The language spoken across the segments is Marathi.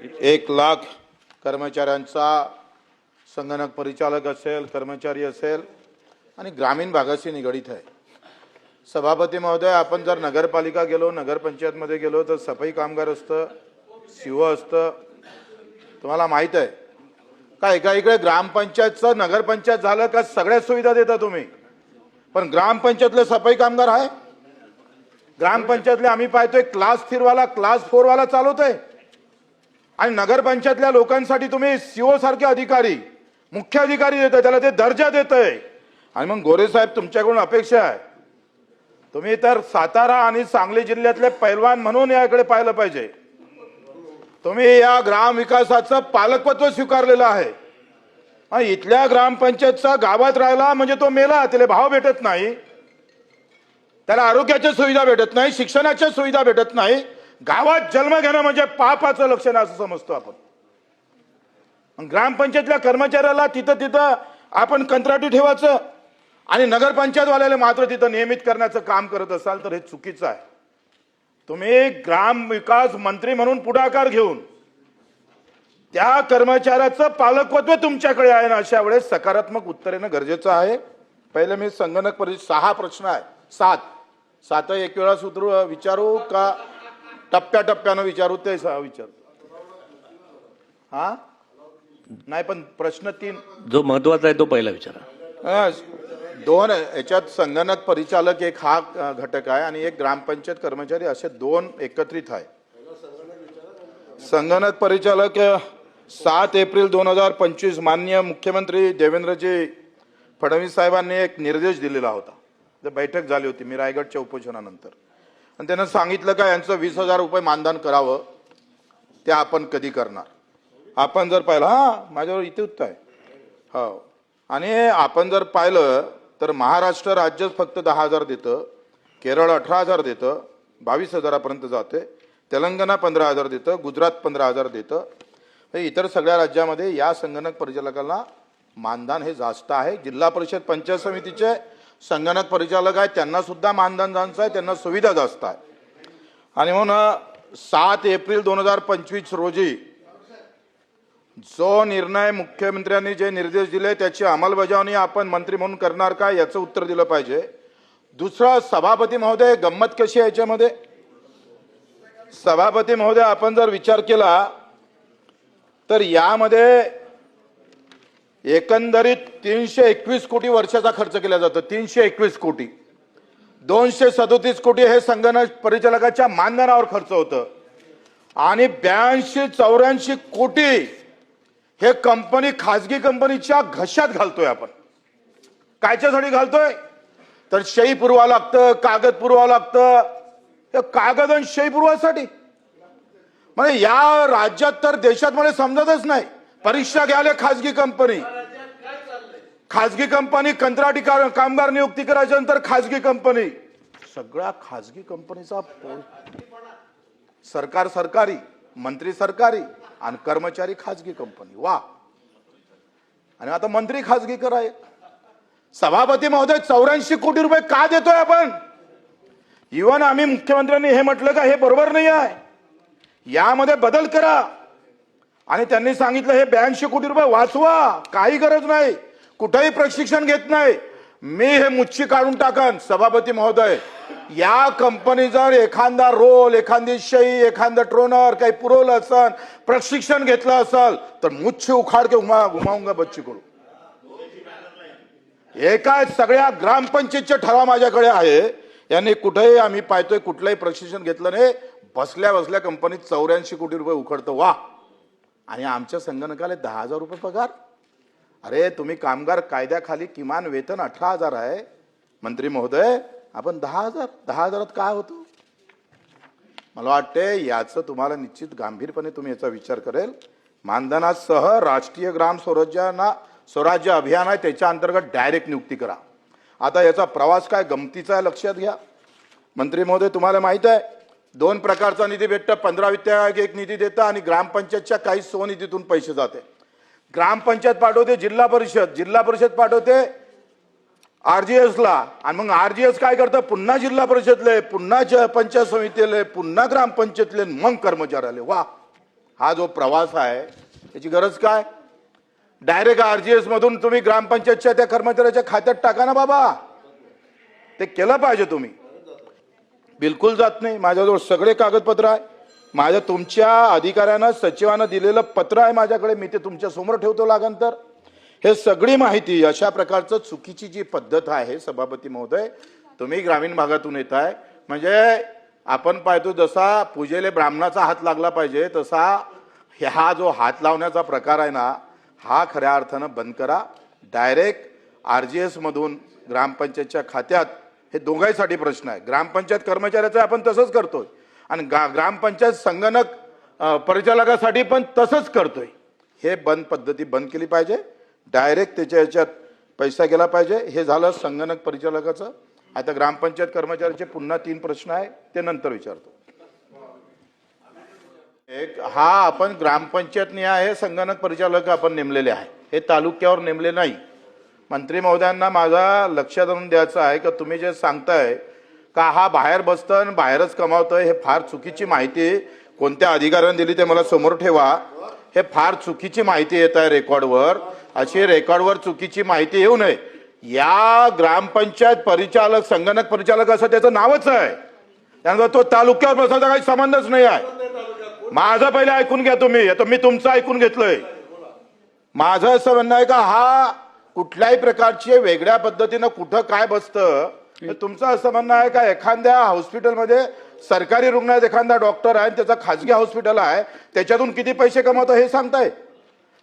1,00,000 कर्मचाऱ्यांचा संगणक परिचालक असेल, कर्मचारी असेल आणि ग्रामीण भागाशी निगडित आहे। सभापती महोदय, आपण जर नगरपालिका गेलो, नगरपंचायतमध्ये गेलो तर सफाई कामगार असतं, सीओ असतं। तुम्हाला माहित आहे का एका इकडे ग्रामपंचायतचं नगरपंचायत झालं का सगळ्या सुविधा देता तुम्ही, पण ग्रामपंचायतले सफाई कामगार आहे? ग्रामपंचायतले आम्ही पाहतोय क्लास 3 वाला, क्लास 4 वाला चालवतोय आणि नगरपंचायतल्या लोकांसाठी तुम्ही सीओ सारखे अधिकारी, मुख्य अधिकारी देताय, त्याला ते दर्जा देताय। आणि मग गोरे साहेब, तुमच्याकडून अपेक्षा आहे, तुम्ही तर सातारा आणि सांगली जिल्ह्यातले पैलवान म्हणून याकडे पाहिलं पाहिजे। तुम्ही या ग्राम विकासाचं पालकत्व स्वीकारलेलं आहे आणि इथल्या ग्रामपंचायतचा गावात राहिला म्हणजे तो मेला, त्याला भाव भेटत नाही, त्याला आरोग्याच्या सुविधा भेटत नाही, शिक्षणाच्या सुविधा भेटत नाही, गावात जन्म घेणं म्हणजे पापाचं लक्षण असं समजतो आपण। ग्रामपंचायतल्या कर्मचाऱ्याला तिथं आपण कंत्राटी ठेवायचं आणि नगरपंचायतवाल्याला मात्र तिथं नियमित करण्याचं काम करत असाल तर हे चुकीचं आहे। तुम्ही ग्राम विकास मंत्री म्हणून पुढाकार घेऊन त्या कर्मचाऱ्याचं पालकत्व तुमच्याकडे आहे ना, अशा वेळेस सकारात्मक उत्तर येणं गरजेचं आहे। पहिले मी संगणक परिषद 6 प्रश्न आहे, 7 एक वेळा सूत्र विचारू का टप्प्याटप्प्यानं विचारू? ते 6 विचारू। हा नाही, पण प्रश्न 3 जो महत्वाचा आहे तो पहिला विचारा। 2 याच्यात संगणक परिचालक एक हा घटक आहे आणि एक ग्रामपंचायत कर्मचारी, असे 2 एकत्रित आहे। संगणक परिचालक 7 एप्रिल 2025 माननीय मुख्यमंत्री देवेंद्रजी फडणवीस साहेबांनी एक निर्देश दिलेला होता। बैठक झाली होती मी रायगडच्या उपोषणानंतर, आणि त्यांना सांगितलं का यांचं 20,000 रुपये मानधन करावं, ते आपण कधी करणार? आपण जर पाहिलं, माझ्यावर इथे उत्तर आहे, हो, आणि आपण जर पाहिलं तर महाराष्ट्र राज्य फक्त 10,000 देतं, केरळ 18,000 देतं, 22,000पर्यंत जाते, तेलंगणा 15,000 देतं, गुजरात 15,000 देतं। इतर सगळ्या राज्यामध्ये या संगणक परिचालकांना मानधन हे जास्त आहे। जिल्हा परिषद पंचायत समितीचे संगणक परिचालक आहेत, त्यांना सुद्धा मानधन जास्त आहे, त्यांना सुविधा जास्त आहे। आणि म्हणून 7 एप्रिल 2025 रोजी जो निर्णय मुख्यमंत्र्यांनी जे निर्देश दिले त्याची अंमलबजावणी आपण मंत्री म्हणून करणार का, याचं उत्तर दिलं पाहिजे। दुसरं, सभापती महोदय, गंमत कशी आहे याच्यामध्ये? सभापती महोदय, आपण जर विचार केला तर यामध्ये एकंदरीत 321 कोटी वर्षाचा खर्च केला जातो, 321 कोटी। 237 कोटी हे संगणक परिचालकाच्या मानधनावर खर्च होतं आणि 82-84 कोटी हे कंपनी, खाजगी कंपनीच्या घशात घालतोय आपण। कायच्यासाठी घालतोय? तर सही पुरवा लागतं, कागद पुरवा लागतं, हे कागद आणि सही पुरवासाठी। म्हणजे या राज्यात तर देशात मला समजतच नाही, परीक्षा घ्यायला खाजगी कंपनी कंत्राटी कामगार नियुक्ती करायच्या नंतर खाजगी कंपनी, सगळ्या खाजगी कंपनीचा सरकार सरकारी, मंत्री सरकारी आणि कर्मचारी खाजगी कंपनी। वा, आणि आता मंत्री खाजगी कराय। सभापती महोदय, 84 कोटी रुपये का देतोय आपण? इव्हन आम्ही मुख्यमंत्र्यांनी हे म्हटलं का हे बरोबर नाही आहे, यामध्ये बदल करा, आणि त्यांनी सांगितलं हे 82 कोटी रुपये वाचवा, काही गरज नाही, कुठेही प्रशिक्षण घेत नाही। मी हे मुच्छी काढून टाकन सभापती महोदय, या कंपनी जर एखादा रोल, एखादी शई, एखादा ट्रोनर काही पुरवलं असेल, प्रशिक्षण घेतलं असेल तर मुच्छी उखाड के घुमाऊंगा बच्ची करू। एका सगळ्या ग्रामपंचायतचे ठराव माझ्याकडे आहे, यांनी कुठेही आम्ही पाहतोय कुठलंही प्रशिक्षण घेतलं नाही, बसल्या बसल्या कंपनीत 84 कोटी रुपये उखडतं। वा, आणि आमच्या संगणकाला 10,000 रुपये पगार। अरे, तुम्ही कामगार कायद्याखाली किमान वेतन 18,000 आहे मंत्री महोदय, आपण 10,000 काय होतो? मला वाटते याचं तुम्हाला निश्चित गांभीर्यपणे तुम्ही याचा विचार करेल। मानधनासह राष्ट्रीय ग्राम स्वराज्य अभियान आहे, त्याच्या अंतर्गत डायरेक्ट नियुक्ती करा। आता याचा प्रवास काय गमतीचा आहे लक्षात घ्या मंत्री महोदय। तुम्हाला माहित आहे 2 प्रकारचा निधी भेटतं, 15 वित्त आयोग एक निधी देतं आणि ग्रामपंचायतच्या काही स्वनिधीतून पैसे जाते। ग्रामपंचायत पाठवते जिल्हा परिषद पाठवते RGS ला, आणि मग RGS काय करतं, पुन्हा जिल्हा परिषदले, पुन्हा पंचायत समितीले, पुन्हा ग्रामपंचायतले, मग कर्मचाऱ्याले। वा, हा जो प्रवास आहे त्याची गरज काय? डायरेक्ट RGS मधून तुम्ही ग्रामपंचायतच्या त्या कर्मचाऱ्याच्या खात्यात टाका ना बाबा. ते केलं पाहिजे तुम्ही. बिलकुल जात नाही. माझ्याजवळ सगळे कागदपत्र आहे. माझ्या तुमच्या अधिकाऱ्यांना सचिवांना दिलेलं पत्र आहे माझ्याकडे. मी ते तुमच्या समोर ठेवतो लागंतर. हे सगळी माहिती अशा प्रकारचं चुकीची जी पद्धत आहे सभापती महोदय, तुम्ही ग्रामीण भागातून येत आहे म्हणजे आपण पाहतो जसा पूजेले ब्राह्मणाचा हात लागला पाहिजे तसा हा जो हात लावण्याचा प्रकार आहे ना हा खऱ्या अर्थानं बंद करा. डायरेक्ट RGS मधून ग्रामपंचायतच्या खात्यात हे दोघांसाठी प्रश्न आहे. ग्रामपंचायत कर्मचाऱ्याचं आपण तसंच करतोय आणि ग्रामपंचायत संगणक परिचालकासाठी पण तसंच करतोय. हे पद्धती बंद केली पाहिजे. डायरेक्ट त्याच्या याच्यात पैसा गेला पाहिजे. हे झालं संगणक परिचालकाचं. आता ग्रामपंचायत कर्मचाऱ्याचे पुन्हा 3 प्रश्न आहे ते नंतर विचारतो. एक हा आपण ग्रामपंचायत निहाय संगणक परिचालक आपण नेमलेले आहे. हे तालुक्यावर नेमले नाही. मंत्री महोदयांना माझा लक्षात आणून द्यायचं आहे की तुम्ही जे सांगताय का हा बाहेर बसतं आणि बाहेरच कमावतोय हे फार चुकीची माहिती कोणत्या अधिकाऱ्याने दिली ते मला समोर ठेवा. हे फार चुकीची माहिती येत आहे रेकॉर्डवर. अशी रेकॉर्डवर चुकीची माहिती येऊ नये. या ग्रामपंचायत परिचालक संगणक परिचालक असं त्याचं नावच आहे. त्यानंतर तो तालुक्यावर बसायचा काही संबंधच नाही आहे. माझं पहिले ऐकून घ्या तुम्ही. आता मी तुमचं ऐकून घेतलंय. माझं असं म्हणणं आहे का हा कुठल्याही प्रकारची वेगळ्या पद्धतीनं कुठं काय बसतं. तुमचं असं म्हणणं आहे का एखाद्या हॉस्पिटलमध्ये सरकारी रुग्णालयात एखादा डॉक्टर आहे त्याचा खाजगी हॉस्पिटल आहे त्याच्यातून किती पैसे कमवतो हे सांगताय.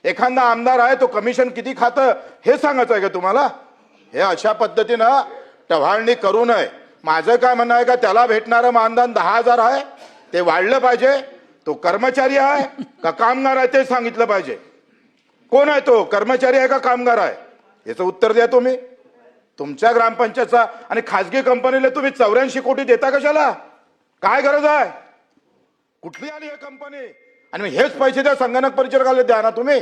एखादा आमदार आहे तो कमिशन किती खातं हे सांगायचं आहे का तुम्हाला? हे अशा पद्धतीनं टवाळणी करू नये. माझं काय म्हणणं आहे का त्याला भेटणारं मानधन 10,000 आहे ते वाढलं पाहिजे. तो कर्मचारी आहे का कामगार आहे ते सांगितलं पाहिजे. कोण आहे तो? कर्मचारी आहे का कामगार आहे? याचं उत्तर द्या तुम्ही. तुमच्या ग्रामपंचायतचा आणि खाजगी कंपनीला तुम्ही 84 कोटी देता कशाला? काय गरज आहे? कुठली आली ही कंपनी? आणि मग हेच पैसे त्या संगणक परिचालकाला द्या ना तुम्ही.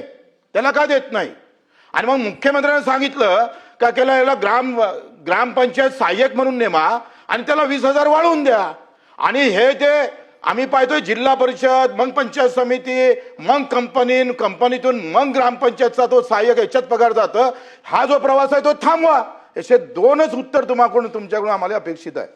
त्याला का देत नाही? आणि मग मुख्यमंत्र्यांनी सांगितलं का केला याला ग्रामपंचायत सहाय्यक म्हणून नेमा आणि त्याला 20,000 वाढवून द्या. आणि हे ते आम्ही पाहतोय जिल्हा परिषद मग पंचायत समिती मग कंपनीतून मग ग्रामपंचायतचा तो सहाय्यक याच्यात पगार जातं. हा जो प्रवास आहे तो थांबवा. असे 2च उत्तर तुमच्याकडून आम्हाला अपेक्षित आहे.